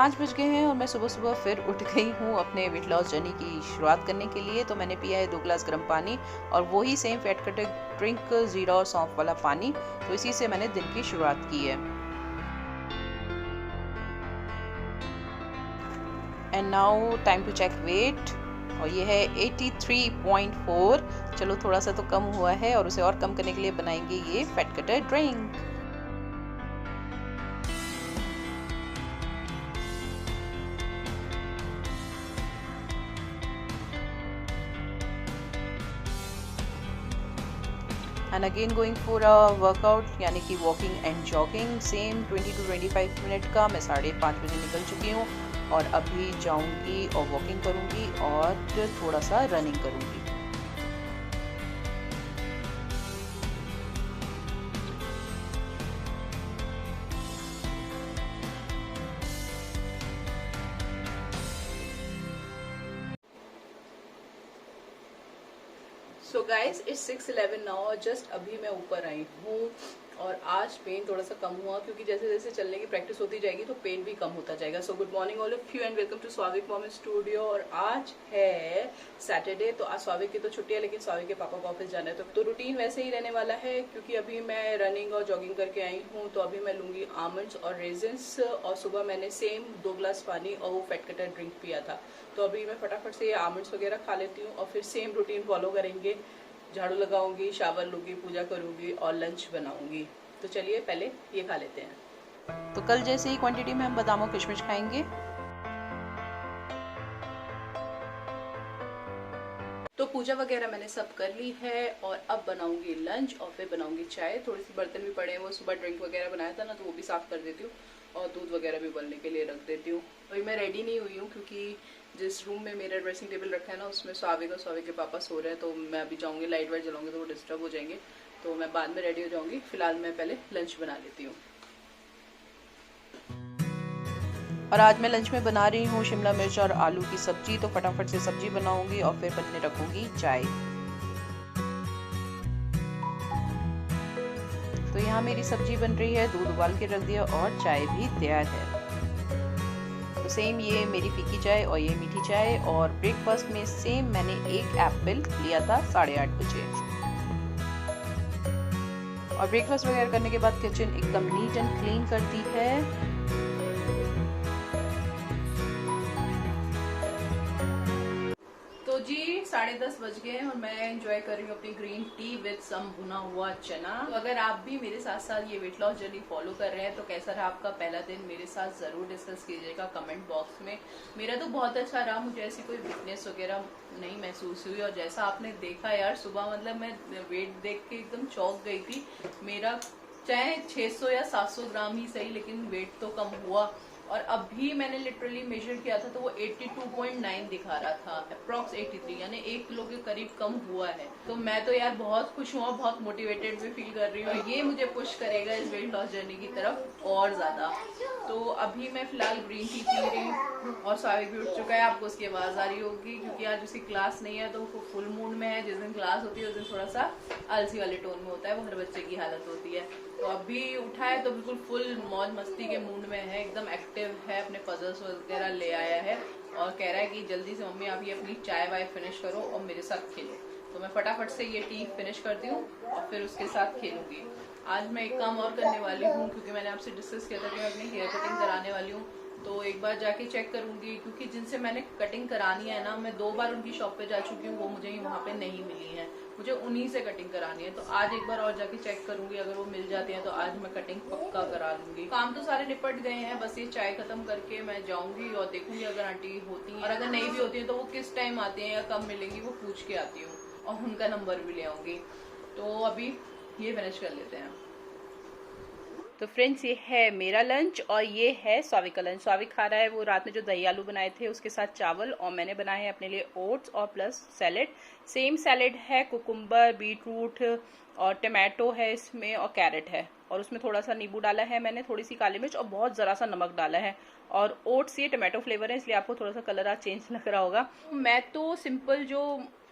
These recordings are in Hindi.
5 बज गए हैं और मैं सुबह सुबह फिर उठ गई हूँ अपने वेट लॉस जर्नी की शुरुआत करने के लिए। तो मैंने पिया है 2 गिलास गर्म पानी और वही सेम फैट कटर ड्रिंक जीरा और सौंफ वाला पानी। तो इसी से मैंने दिन की शुरुआत की है। And now time to check weight और ये है 83.4। चलो थोड़ा सा तो कम हुआ है और उसे और कम करने के लिए बनाएंगे ये fat cutter drink. And again going for a workout यानी कि walking and jogging. Same 20 to 25 minute का। मैं 5:30 बजे निकल चुकी हूँ और अभी जाऊंगी और वॉकिंग करूंगी और थोड़ा सा रनिंग करूंगी। सो गाइज इट्स 6:11 नाउ और जस्ट अभी मैं ऊपर आई हूँ और आज पेन थोड़ा सा कम हुआ क्योंकि जैसे जैसे चलने की प्रैक्टिस होती जाएगी तो पेन भी कम होता जाएगा। So good morning all of you and welcome to स्वाविक मॉम स्टूडियो। और आज है सैटरडे, तो आज स्वाविक की तो छुट्टी है लेकिन स्वाविक के पापा को ऑफिस जाना है तो रूटीन वैसे ही रहने वाला है। क्योंकि अभी मैं रनिंग और जॉगिंग करके आई हूँ तो अभी मैं लूंगी आमंड्स और रेजिन्स और सुबह मैंने सेम 2 गिलास पानी और वो फैट कटर ड्रिंक पिया था। तो अभी मैं फटाफट से ये आमंड्स वगैरह खा लेती हूँ और फिर सेम रूटीन फॉलो करेंगे। झाड़ू लगाऊंगी, शावर लूंगी, पूजा करूंगी और लंच बनाऊंगी। तो चलिए पहले ये खा लेते हैं। तो कल जैसे ही क्वांटिटी में हम बादाम और किशमिश खाएंगे। तो पूजा वगैरह मैंने सब कर ली है और अब बनाऊंगी लंच और फिर बनाऊंगी चाय। थोड़ी सी बर्तन भी पड़े हैं, वो सुबह ड्रिंक वगैरह बनाया था ना तो वो भी साफ कर देती हूँ और दूध वगैरह भी उबलने के लिए रख देती हूँ। अभी मैं रेडी नहीं हुई हूँ क्योंकि जिस रूम में मेरा ड्रेसिंग टेबल रखा है ना उसमें स्वाविक और स्वाविक के पापा सो रहे हैं। तो मैं अभी जाऊंगी, लाइट वाइट जलाऊंगी तो वो डिस्टर्ब हो जाएंगे। तो मैं बाद में रेडी हो जाऊंगी। फिलहाल मैं पहले लंच बना लेती हूँ। और आज मैं लंच में बना रही हूँ शिमला मिर्च और आलू की सब्जी। तो फटाफट से सब्जी बनाऊंगी और फिर बनने रखूंगी चाय। तो यहाँ मेरी सब्जी बन रही है, दूध उबाल के रख दिया और चाय भी तैयार है। तो सेम ये मेरी फीकी चाय और ये मीठी चाय। और ब्रेकफास्ट में सेम मैंने एक एप्पल लिया था 8:30 बजे। और ब्रेकफास्ट वगैरह करने के बाद किचन एकदम नीट एंड क्लीन कर दी है। तो जी 10:30 बज गए हैं और मैं एंजॉय कर रही हूँ अपनी ग्रीन टी विद सम भुना हुआ चना। तो अगर आप भी मेरे साथ साथ ये वेट लॉस जर्नी फॉलो कर रहे हैं तो कैसा रहा आपका पहला दिन मेरे साथ जरूर डिस्कस कीजिएगा कमेंट बॉक्स में। मेरा तो बहुत अच्छा रहा, मुझे ऐसी कोई वीकनेस वगैरह नहीं महसूस हुई। और जैसा आपने देखा यार सुबह मतलब मैं वेट देख के एकदम चौंक गई थी। मेरा चाहे 600 या 700 ग्राम ही सही लेकिन वेट तो कम हुआ। और अभी मैंने लिटरली मेजर किया था तो वो 82.9 दिखा रहा था, अप्रॉक्स 83 यानी 1 किलो के करीब कम हुआ है। तो मैं तो यार बहुत खुश हूँ और बहुत मोटिवेटेड भी फील कर रही हूँ। ये मुझे पुश करेगा इस वेट लॉस जर्नी की तरफ और ज्यादा। तो अभी मैं फिलहाल ग्रीन टी पी रही हूँ और स्वाविक भी उठ चुका है। आपको उसकी आवाज आ रही होगी क्योंकि आज उसकी क्लास नहीं है तो वो फुल मूड में है। जिस दिन क्लास होती है उस दिन थोड़ा सा आलसी वाले टोन में होता है, वो हर बच्चे की हालत होती है। तो अभी उठा है तो बिल्कुल फुल मौज मस्ती के मूड में है, एकदम एक्टिव है, अपने पजल्स वगैरह ले आया है और कह रहा है कि जल्दी से मम्मी आप ये अपनी चाय वाय फिनिश करो और मेरे साथ खेलो। तो मैं फटाफट से ये टी फिनिश करती हूँ और फिर उसके साथ खेलूंगी। आज मैं एक काम और करने वाली हूँ क्योंकि मैंने आपसे डिस्कस किया था कि मैं अपनी हेयर कटिंग कराने वाली हूँ। तो एक बार जाके चेक करूंगी क्योंकि जिनसे मैंने कटिंग करानी है ना, मैं 2 बार उनकी शॉप पे जा चुकी हूँ, वो मुझे वहाँ पे नहीं मिली है। मुझे उन्हीं से कटिंग करानी है। तो आज एक बार और जाके चेक करूंगी, अगर वो मिल जाती है तो आज मैं कटिंग पक्का करा लूंगी। काम तो सारे निपट गए हैं, बस ये चाय खत्म करके मैं जाऊंगी और देखूंगी अगर आंटी होती हैं और अगर नहीं भी होती है तो वो किस टाइम आती है या कब मिलेंगी वो पूछ के आती हूँ और उनका नंबर भी ले आऊंगी। तो अभी ये फिनिश कर लेते हैं। तो फ्रेंड्स ये है मेरा लंच और ये है स्वाविक का लंच। स्वाविक खा रहा है वो रात में जो दही आलू बनाए थे उसके साथ चावल, और मैंने बनाए हैं अपने लिए ओट्स और प्लस सैलेड। सेम सैलेड है, कुकुम्बर, बीटरूट और टमाटो है इसमें और कैरेट है और उसमें थोड़ा सा नींबू डाला है मैंने, थोड़ी सी काली मिर्च और बहुत ज़रा सा नमक डाला है। और ओट्स ये टमाटो फ्लेवर है, इसलिए आपको थोड़ा सा कलर आज चेंज लग रहा होगा। मैं तो सिंपल जो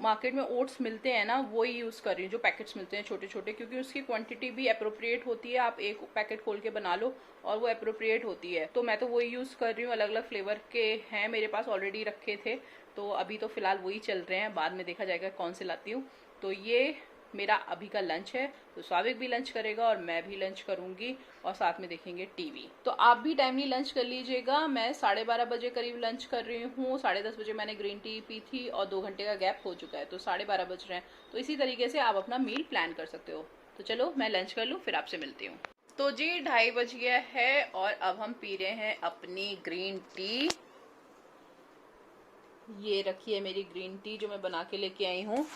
मार्केट में ओट्स मिलते हैं ना वो ही यूज़ कर रही हूँ, जो पैकेट्स मिलते हैं छोटे छोटे, क्योंकि उसकी क्वांटिटी भी अप्रोप्रिएट होती है। आप एक पैकेट खोल के बना लो और वो अप्रोप्रिएट होती है, तो मैं तो वही यूज़ कर रही हूँ। अलग अलग फ्लेवर के हैं मेरे पास, ऑलरेडी रखे थे, तो अभी तो फिलहाल वही चल रहे हैं, बाद में देखा जाएगा कौन से लाती हूँ। तो ये मेरा अभी का लंच है, तो स्वाभिक भी लंच करेगा और मैं भी लंच करूंगी और साथ में देखेंगे टीवी। तो आप भी टाइमली लंच कर लीजिएगा। मैं 12:30 बजे करीब लंच कर रही हूँ, 10:30 बजे मैंने ग्रीन टी पी थी और 2 घंटे का गैप हो चुका है, तो 12:30 बज रहे हैं। तो इसी तरीके से आप अपना मील प्लान कर सकते हो। तो चलो मैं लंच कर लूँ, फिर आपसे मिलती हूँ। तो जी 2:30 बज गया है और अब हम पी रहे हैं अपनी ग्रीन टी। ये रखी है मेरी ग्रीन टी जो मैं बना के लेके आई हूँ।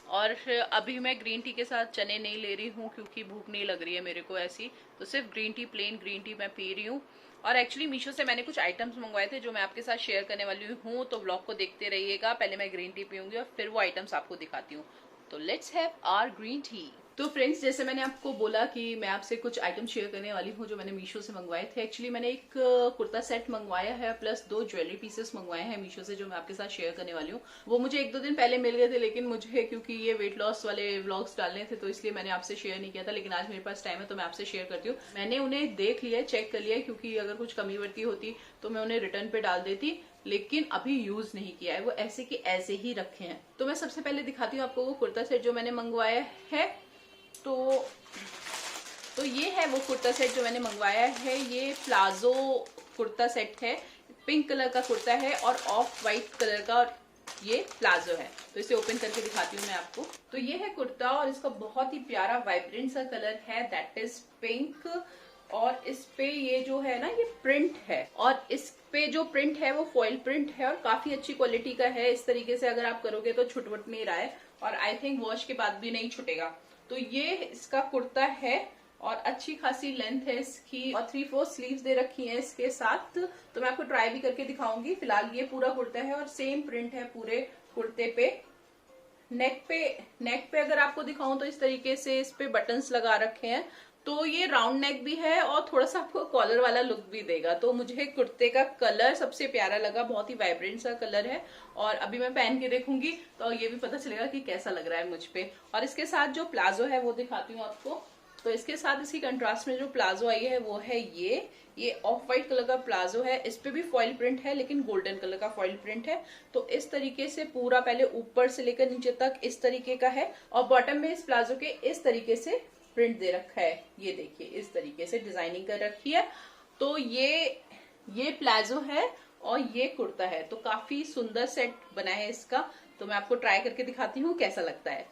और अभी मैं ग्रीन टी के साथ चने नहीं ले रही हूँ क्योंकि भूख नहीं लग रही है मेरे को ऐसी, तो सिर्फ green tea, plane green tea मैं पी रही हूँ। और एक्चुअली मीशो से मैंने कुछ आइटम्स मंगवाए थे जो मैं आपके साथ शेयर करने वाली हूँ, तो व्लॉग को देखते रहिएगा। पहले मैं ग्रीन टी पीऊंगी और फिर वो आइटम्स आपको दिखाती हूँ। तो let's have our green tea. तो फ्रेंड्स, जैसे मैंने आपको बोला कि मैं आपसे कुछ आइटम शेयर करने वाली हूँ जो मैंने मीशो से मंगवाए थे। एक्चुअली मैंने एक कुर्ता सेट मंगवाया है प्लस 2 ज्वेलरी पीसेस मंगवाए हैं मीशो से, जो मैं आपके साथ शेयर करने वाली हूँ। वो मुझे 1-2 दिन पहले मिल गए थे, लेकिन मुझे क्योंकि ये वेट लॉस वाले व्लॉग्स डालने थे तो इसलिए मैंने आपसे शेयर नहीं किया था। लेकिन आज मेरे पास टाइम है तो मैं आपसे शेयर करती हूँ। मैंने उन्हें देख लिया, चेक कर लिया, क्योंकि अगर कुछ कमी बढ़ती होती तो मैं उन्हें रिटर्न पे डाल देती, लेकिन अभी यूज नहीं किया है, वो ऐसे के ऐसे ही रखे हैं। तो मैं सबसे पहले दिखाती हूँ आपको वो कुर्ता सेट जो मैंने मंगवाया है। तो ये है वो कुर्ता सेट जो मैंने मंगवाया है। ये प्लाजो कुर्ता सेट है, पिंक कलर का कुर्ता है और ऑफ वाइट कलर का ये प्लाजो है। तो इसे ओपन करके दिखाती हूँ मैं आपको। तो ये है कुर्ता और इसका बहुत ही प्यारा वाइब्रेंट सा कलर है, दैट इज पिंक। और इस पे ये जो है ना ये प्रिंट है, और इस पे जो प्रिंट है वो फॉइल प्रिंट है और काफी अच्छी क्वालिटी का है। इस तरीके से अगर आप करोगे तो छुटवट नहीं रहा है और आई थिंक वॉश के बाद भी नहीं छुटेगा। तो ये इसका कुर्ता है और अच्छी खासी लेंथ है इसकी और 3/4 स्लीव्स दे रखी हैं इसके साथ। तो मैं आपको ट्राई भी करके दिखाऊंगी। फिलहाल ये पूरा कुर्ता है और सेम प्रिंट है पूरे कुर्ते पे। नेक पे अगर आपको दिखाऊं तो इस तरीके से इस पे बटन्स लगा रखे हैं, तो ये राउंड नेक भी है और थोड़ा सा आपको कॉलर वाला लुक भी देगा। तो मुझे कुर्ते का कलर सबसे प्यारा लगा, बहुत ही वाइब्रेंट सा कलर है। और अभी मैं पहन के देखूंगी तो ये भी पता चलेगा कि कैसा लग रहा है मुझ पे। और इसके साथ जो प्लाजो है वो दिखाती हूँ आपको। तो इसके साथ इसकी कंट्रास्ट में जो प्लाजो आई है वो है ये ऑफ व्हाइट कलर का प्लाजो है। इस पे भी फॉइल प्रिंट है लेकिन गोल्डन कलर का फॉइल प्रिंट है। तो इस तरीके से पूरा पहले ऊपर से लेकर नीचे तक इस तरीके का है और बॉटम में इस प्लाजो के इस तरीके से प्रिंट दे रखा है। ये देखिए इस तरीके से डिजाइनिंग कर रखी है। तो ये प्लाजो है और ये कुर्ता है। तो काफी सुंदर सेट बना है इसका। तो मैं आपको ट्राई करके दिखाती हूँ कैसा लगता है।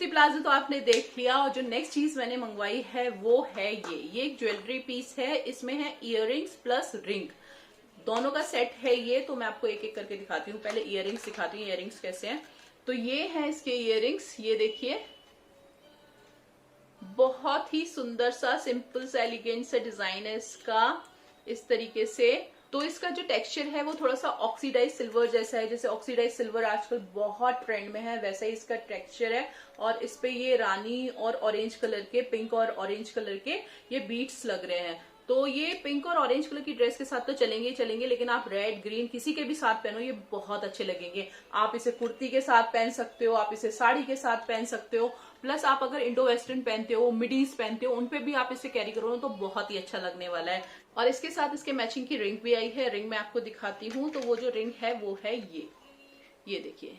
प्लाजो तो आपने देख लिया और जो नेक्स्ट चीज मैंने मंगवाई है वो है ये एक ज्वेलरी पीस है। इसमें है इयररिंग्स प्लस रिंग, दोनों का सेट है ये। तो मैं आपको एक एक करके दिखाती हूँ। पहले इयररिंग्स दिखाती हूँ, इयररिंग्स कैसे हैं। तो ये है इसके इयररिंग्स, ये देखिए बहुत ही सुंदर सा सिंपल सा एलिगेंट सा डिजाइन है इसका इस तरीके से। तो इसका जो टेक्सचर है वो थोड़ा सा ऑक्सीडाइज सिल्वर जैसा है, जैसे ऑक्सीडाइज सिल्वर आजकल बहुत ट्रेंड में है वैसा ही इसका टेक्सचर है। और इस पे ये रानी और ऑरेंज कलर के, पिंक और ऑरेंज कलर के ये बीट्स लग रहे हैं। तो ये पिंक और ऑरेंज कलर की ड्रेस के साथ तो चलेंगे ही चलेंगे, लेकिन आप रेड ग्रीन किसी के भी साथ पहनो ये बहुत अच्छे लगेंगे। आप इसे कुर्ती के साथ पहन सकते हो, आप इसे साड़ी के साथ पहन सकते हो, प्लस आप अगर इंडो वेस्टर्न पहनते हो, मिडीज पहनते हो, उनपे भी आप इसे कैरी करो तो बहुत ही अच्छा लगने वाला है। और इसके साथ इसके मैचिंग की रिंग भी आई है। रिंग मैं आपको दिखाती हूँ। तो वो जो रिंग है वो है ये देखिए,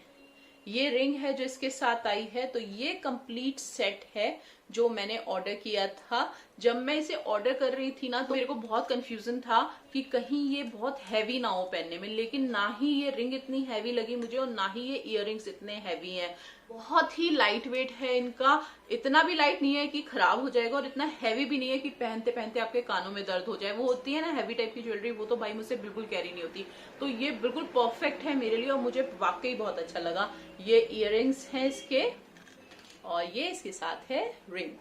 ये रिंग है जो इसके साथ आई है। तो ये कंप्लीट सेट है जो मैंने ऑर्डर किया था। जब मैं इसे ऑर्डर कर रही थी ना तो मेरे को बहुत कंफ्यूजन था कि कहीं ये बहुत हैवी ना हो पहनने में, लेकिन ना ही ये रिंग इतनी हैवी लगी मुझे और ना ही ये इयररिंग्स इतने हैवी हैं। बहुत ही लाइट वेट है इनका, इतना भी लाइट नहीं है कि खराब हो जाएगा और इतना हैवी भी नहीं है कि पहनते पहनते आपके कानों में दर्द हो जाए। वो होती है ना हैवी टाइप की ज्वेलरी, वो तो भाई मुझसे बिल्कुल कैरी नहीं होती। तो ये बिल्कुल परफेक्ट है मेरे लिए और मुझे वाकई बहुत अच्छा लगा। ये इयररिंग्स हैं इसके और ये इसके साथ है रिंग।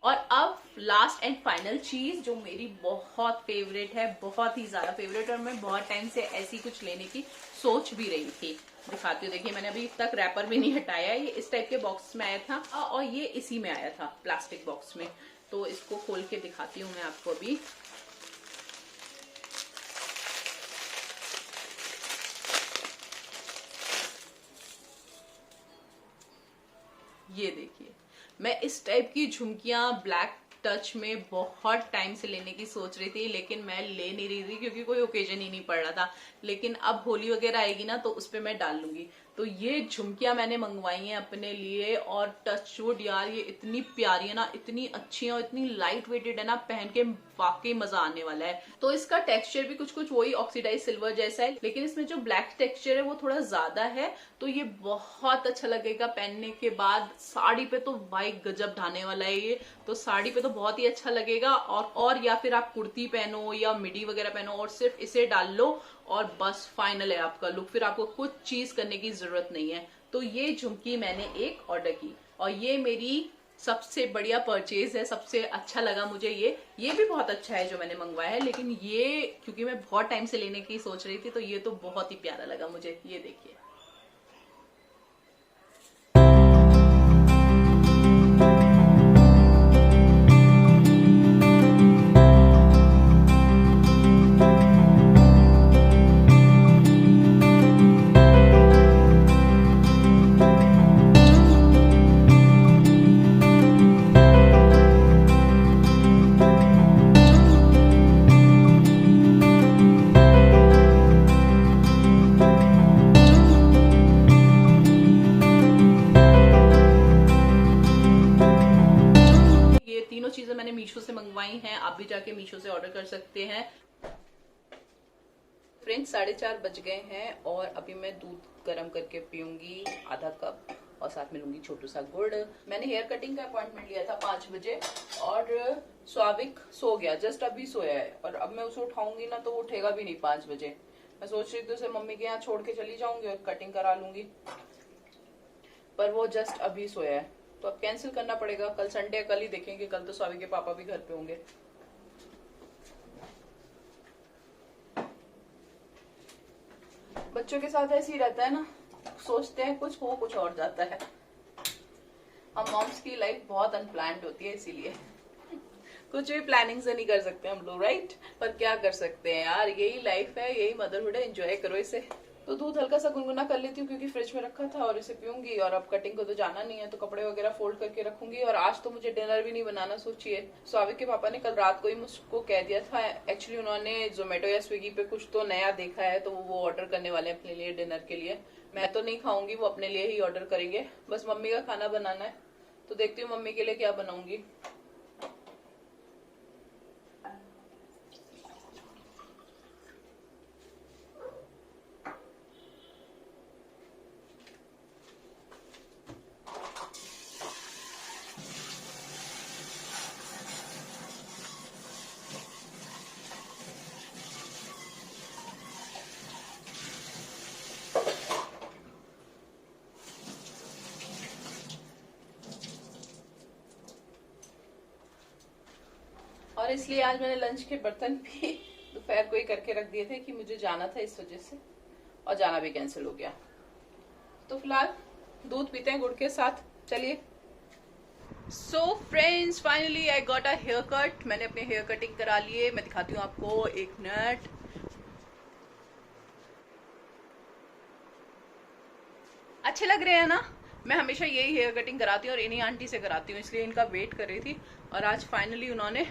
और अब लास्ट एंड फाइनल चीज जो मेरी बहुत फेवरेट है, बहुत ही ज्यादा फेवरेट, और मैं बहुत टाइम से ऐसी कुछ लेने की सोच भी रही थी। दिखाती हूँ, देखिए मैंने अभी तक रैपर भी नहीं हटाया। ये इस टाइप के बॉक्स में आया था और ये इसी में आया था, प्लास्टिक बॉक्स में। तो इसको खोल के दिखाती हूँ मैं आपको अभी। ये देखिए, मैं इस टाइप की झुमकियां ब्लैक टच में बहुत टाइम से लेने की सोच रही थी, लेकिन मैं ले नहीं रही थी क्योंकि कोई ओकेजन ही नहीं पड़ रहा था। लेकिन अब होली वगैरह आएगी ना तो उस पे मैं डाल लूंगी। तो ये झुमकियां मैंने मंगवाई हैं अपने लिए और टच वुड यार ये इतनी प्यारी है ना, इतनी अच्छी है और इतनी लाइट वेटेड है ना, पहन के वाकई मजा आने वाला है। तो इसका टेक्सचर भी कुछ कुछ वही ऑक्सीडाइज सिल्वर जैसा है, लेकिन इसमें जो ब्लैक टेक्सचर है वो थोड़ा ज्यादा है। तो ये बहुत अच्छा लगेगा पहनने के बाद। साड़ी पे तो भाई गजब ढाने वाला है ये, तो साड़ी पे तो बहुत ही अच्छा लगेगा। और या फिर आप कुर्ती पहनो या मिडी वगैरह पहनो और सिर्फ इसे डाल लो और बस फाइनल है आपका लुक। फिर आपको कुछ चीज करने की जरूरत नहीं है। तो ये झुमकी मैंने एक ऑर्डर की और ये मेरी सबसे बढ़िया परचेज है, सबसे अच्छा लगा मुझे ये भी बहुत अच्छा है जो मैंने मंगवाया है, लेकिन ये क्योंकि मैं बहुत टाइम से लेने की सोच रही थी तो ये तो बहुत ही प्यारा लगा मुझे। ये देखिए, ये तीनों चीजें मैंने मीशो से मंगवाई हैं। आप भी जाके मीशो से ऑर्डर कर सकते हैं। फ्रेंड्स 4:30 बज गए हैं और अभी मैं दूध गर्म करके पीऊंगी आधा कप और साथ में लूंगी छोटू सा गुड़। मैंने हेयर कटिंग का अपॉइंटमेंट लिया था 5 बजे और स्वाविक सो गया, जस्ट अभी सोया है। और अब मैं उसे उठाऊंगी ना तो वो उठेगा भी नहीं 5 बजे। मैं सोच रही थी उसे मम्मी के यहाँ छोड़ के चली जाऊंगी और कटिंग करा लूंगी, पर वो जस्ट अभी सोया है तो अब कैंसिल करना पड़ेगा। कल संडे है, कल ही देखेंगे। कल तो स्वाविक के पापा भी घर पे होंगे। बच्चों के साथ ऐसे ही रहता है ना, सोचते हैं कुछ हो कुछ और जाता है। हम मॉम्स की लाइफ बहुत अनप्लान्ड होती है, इसीलिए कुछ भी प्लानिंग से नहीं कर सकते हम लोग, राइट। पर क्या कर सकते हैं यार, यही लाइफ है, यही मदरहुड है, एंजॉय करो इसे। तो दूध हल्का सा गुनगुना कर लेती हूँ क्योंकि फ्रिज में रखा था और इसे पीऊंगी। और अब कटिंग को तो जाना नहीं है तो कपड़े वगैरह फोल्ड करके रखूंगी। और आज तो मुझे डिनर भी नहीं बनाना। सोचिए, स्वाविक के पापा ने कल रात को ही मुझको कह दिया था, एक्चुअली उन्होंने जोमेटो या स्विगी पे कुछ तो नया देखा है तो वो ऑर्डर करने वाले हैं अपने लिए डिनर के लिए। मैं तो नहीं खाऊंगी, वो अपने लिए ही ऑर्डर करेंगे। बस मम्मी का खाना बनाना है, तो देखती हूँ मम्मी के लिए क्या बनाऊंगी। और इसलिए आज मैंने लंच के बर्तन भी दोपहर को ही करके रख दिए थे कि मुझे जाना था इस वजह से, और जाना भी कैंसिल हो गया। तो फिलहाल दूध पीते हैं गुड़ के साथ, चलिए। So friends, finally I got a haircut. मैंने अपने हेयर कटिंग करा लिए। मैं दिखाती हूँ आपको, एक मिनट। अच्छे लग रहे हैं ना। मैं हमेशा यही हेयर कटिंग कराती हूँ और इन्हीं आंटी से कराती हूँ, इसलिए इनका वेट कर रही थी। और आज फाइनली उन्होंने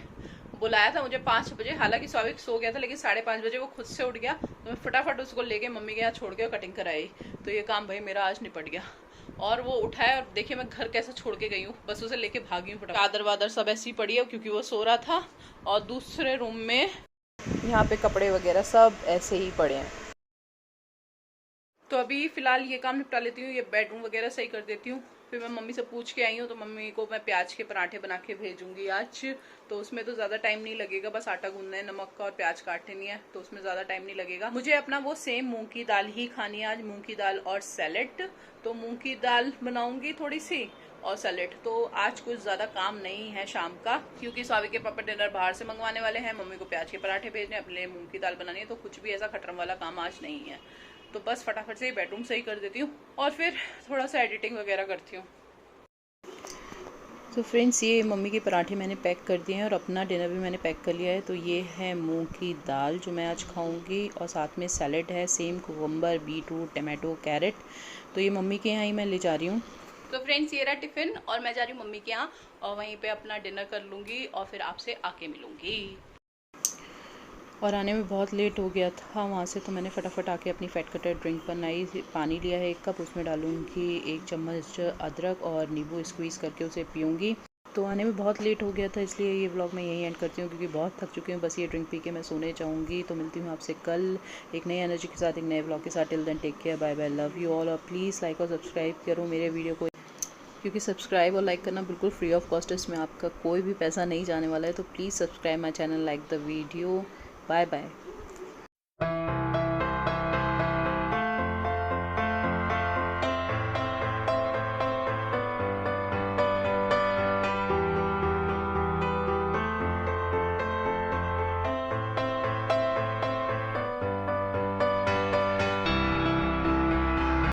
बुलाया था मुझे 5 बजे, हालांकि स्वाभाविक सो गया था, लेकिन 5:30 बजे वो खुद से उठ गया, तो मैं फटाफट उसको लेके मम्मी के यहाँ छोड़ के कटिंग कराई। तो ये काम भाई मेरा आज निपट गया। और वो उठा है और देखिए मैं घर कैसा छोड़ के गई हूँ, बस उसे लेके भागी हूँ फटाफट। चादर वादर सब ऐसी पड़ी है क्योंकि वो सो रहा था। और दूसरे रूम में यहाँ पे कपड़े वगैरह सब ऐसे ही पड़े हैं। तो अभी फिलहाल ये काम निपटा लेती हूँ, ये बेडरूम वगैरह सही कर देती हूँ। फिर मैं मम्मी से पूछ के आई हूँ, तो मम्मी को मैं प्याज के पराठे बना के भेजूंगी आज। तो उसमें तो ज़्यादा टाइम नहीं लगेगा, बस आटा गूंदना है, नमक का और प्याज काटनी है, तो उसमें ज़्यादा टाइम नहीं लगेगा। मुझे अपना वो सेम मूंग की दाल ही खानी है आज, मूंग की दाल और सैलेड। तो मूंग की दाल बनाऊंगी थोड़ी सी और सैलेड। तो आज कुछ ज़्यादा काम नहीं है शाम का, क्योंकि स्वामी के पापा डिनर बाहर से मंगवाने वाले हैं, मम्मी को प्याज के पराठे भेजने, अपने लिए मूंग की दाल बनानी है, तो कुछ भी ऐसा खटरम वाला काम आज नहीं है। तो बस फटाफट से बेडरूम सही कर देती हूँ और फिर थोड़ा सा एडिटिंग वगैरह करती हूँ। तो फ्रेंड्स, ये मम्मी के पराठे मैंने पैक कर दिए हैं और अपना डिनर भी मैंने पैक कर लिया है। तो ये है मूंग की दाल जो मैं आज खाऊंगी, और साथ में सैलेड है, same cucumber, beetroot, tomato, carrot. तो ये मम्मी के यहाँ ही मैं ले जा रही हूँ। तो फ्रेंड्स, ये रहा टिफ़िन और मैं जा रही हूँ मम्मी के यहाँ, और वहीं पे अपना डिनर कर लूँगी और फिर आपसे आके मिलूँगी। और आने में बहुत लेट हो गया था वहाँ से, तो मैंने फटाफट आके अपनी फैट कटर ड्रिंक बनाई। पानी लिया है 1 कप, उसमें डालूंगी 1 चम्मच अदरक और नींबू स्क्वीज़ करके उसे पीऊँगी। तो आने में बहुत लेट हो गया था, इसलिए ये व्लॉग मैं यहीं एंड करती हूँ, क्योंकि बहुत थक चुकी हूँ। बस ये ड्रिंक पी के मैं सोने जाऊँगी। तो मिलती हूँ आपसे कल एक नई एनर्जी के साथ, एक नए व्लॉग के साथ। Till then take care, bye bye, love you all. और प्लीज़ लाइक और सब्सक्राइब करो मेरे वीडियो को, क्योंकि सब्सक्राइब और लाइक करना बिल्कुल फ्री ऑफ कॉस्ट है, इसमें आपका कोई भी पैसा नहीं जाने वाला है। तो please subscribe my channel, like the video. Bye bye.